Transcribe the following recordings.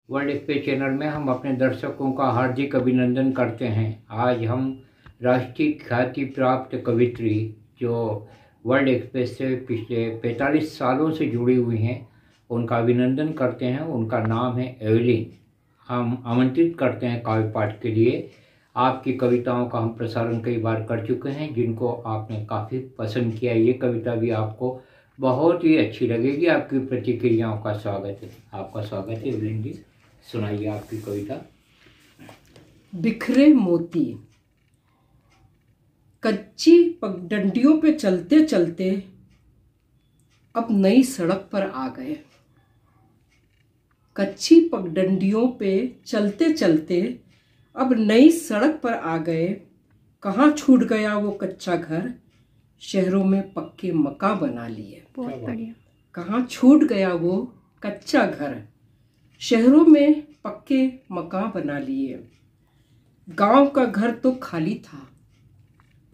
World express channel में हम अपने दर्शकों का हार्दिक अभिनंदन करते हैं। आज हम राष्ट्रीय ख्याति प्राप्त कवित्री जो वर्ल्ड एक्सप्रेस से पिछले 45 सालों से जुड़ी हुई हैं, उनका अभिनंदन करते हैं। उनका नाम है एवलिन। हम आमंत्रित करते हैं काव्य पाठ के लिए। आपकी कविताओं का हम प्रसारण कई बार कर चुके हैं, जिनको आपने काफ़ी पसंद किया। ये कविता भी आपको बहुत ही अच्छी लगेगी। आपकी प्रतिक्रियाओं का स्वागत है। आपका स्वागत है एवलिन जी। सुनाइए आपकी कविता। बिखरे मोती। कच्ची पगडंडियों पे चलते चलते अब नई सड़क पर आ गए। कच्ची पगडंडियों पे चलते चलते अब नई सड़क पर आ गए। कहाँ छूट गया वो कच्चा घर, शहरों में पक्के मकान बना लिए। बहुत बढ़िया। कहाँ छूट गया वो कच्चा घर, शहरों में पक्के मकान बना लिए। गांव का घर तो खाली था,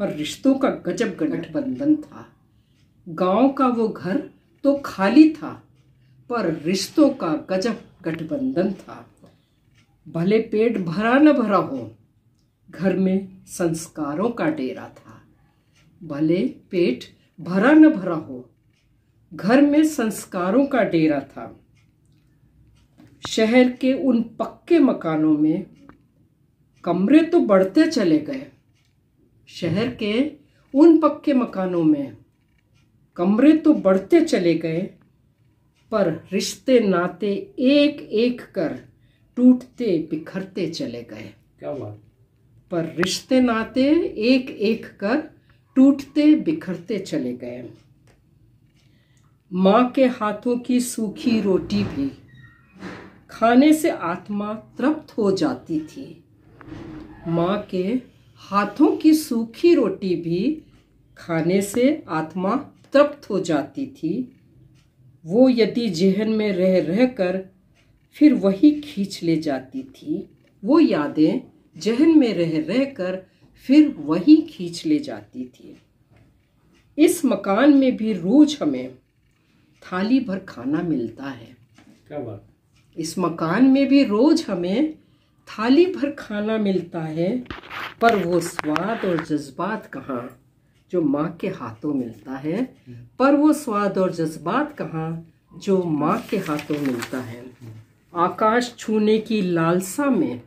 पर रिश्तों का गजब गठबंधन था। गांव का वो घर तो खाली था, पर रिश्तों का गजब गठबंधन था। भले पेट भरा न भरा हो, घर में संस्कारों का डेरा था। भले पेट भरा न भरा हो, घर में संस्कारों का डेरा था। शहर के उन पक्के मकानों में कमरे तो बढ़ते चले गए। शहर के उन पक्के मकानों में कमरे तो बढ़ते चले गए, पर रिश्ते नाते एक एक कर टूटते बिखरते चले गए। क्या बात। पर रिश्ते नाते एक एक कर टूटते बिखरते चले गए। माँ के हाथों की सूखी रोटी भी खाने से आत्मा तृप्त हो जाती थी। माँ के हाथों की सूखी रोटी भी खाने से आत्मा तृप्त हो जाती थी। वो यदि जेहन में रह रह कर फिर वही खींच ले जाती थी। वो यादें जेहन में रह रह कर फिर वही खींच ले जाती थी। इस मकान में भी रोज हमें थाली भर खाना मिलता है। क्या बात। इस मकान में भी रोज हमें थाली भर खाना मिलता है, पर वो स्वाद और जज्बात कहाँ जो माँ के हाथों मिलता है। पर वो स्वाद और जज्बात कहाँ जो माँ के हाथों मिलता है। आकाश छूने की लालसा में,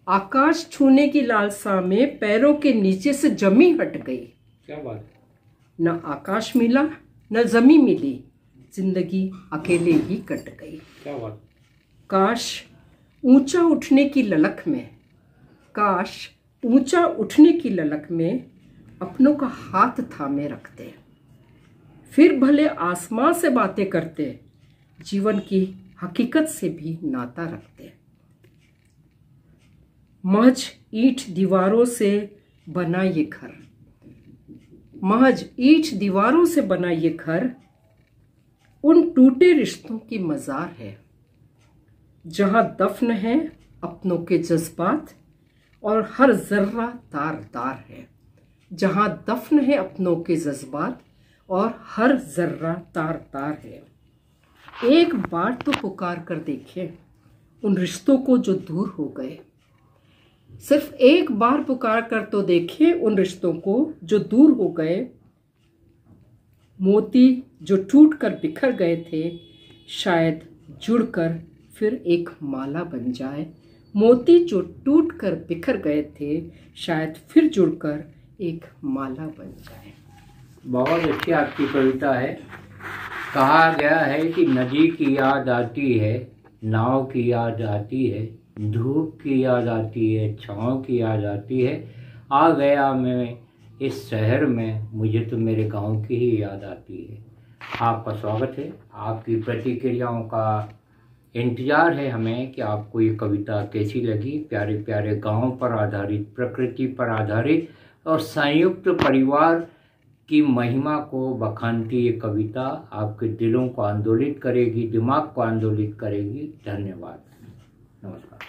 आकाश छूने की लालसा में पैरों के नीचे से जमी हट गई। क्या बात। न आकाश मिला न जमी मिली, जिंदगी अकेले ही कट गई। क्या बात। काश ऊंचा उठने की ललक में, काश ऊंचा उठने की ललक में अपनों का हाथ थामे रखते। फिर भले आसमां से बातें करते, जीवन की हकीकत से भी नाता रखते। महज ईंट दीवारों से बना ये घर, महज ईंट दीवारों से बना ये घर उन टूटे रिश्तों की मजार है, जहां दफन है अपनों के जज्बात और हर जर्रा तार तार है। जहां दफन है अपनों के जज्बात और हर जर्रा तार तार है। एक बार तो पुकार कर देखें उन रिश्तों को जो दूर हो गए। सिर्फ एक बार पुकार कर तो देखें उन रिश्तों को जो दूर हो गए। मोती जो टूट कर बिखर गए थे, शायद जुड़कर फिर एक माला बन जाए। मोती जो टूट कर बिखर गए थे, शायद फिर जुड़कर एक माला बन जाए। बहुत अच्छी आपकी कविता है। कहा गया है कि नदी की याद आती है, नाव की याद आती है, धूप की याद आती है, छाँव की याद आती है। आ गया मैं इस शहर में, मुझे तो मेरे गांव की ही याद आती है। आपका स्वागत है। आपकी प्रतिक्रियाओं का इंतजार है हमें कि आपको ये कविता कैसी लगी। प्यारे प्यारे गांव पर आधारित, प्रकृति पर आधारित और संयुक्त परिवार की महिमा को बखानती ये कविता आपके दिलों को आंदोलित करेगी, दिमाग को आंदोलित करेगी। धन्यवाद। नमस्कार।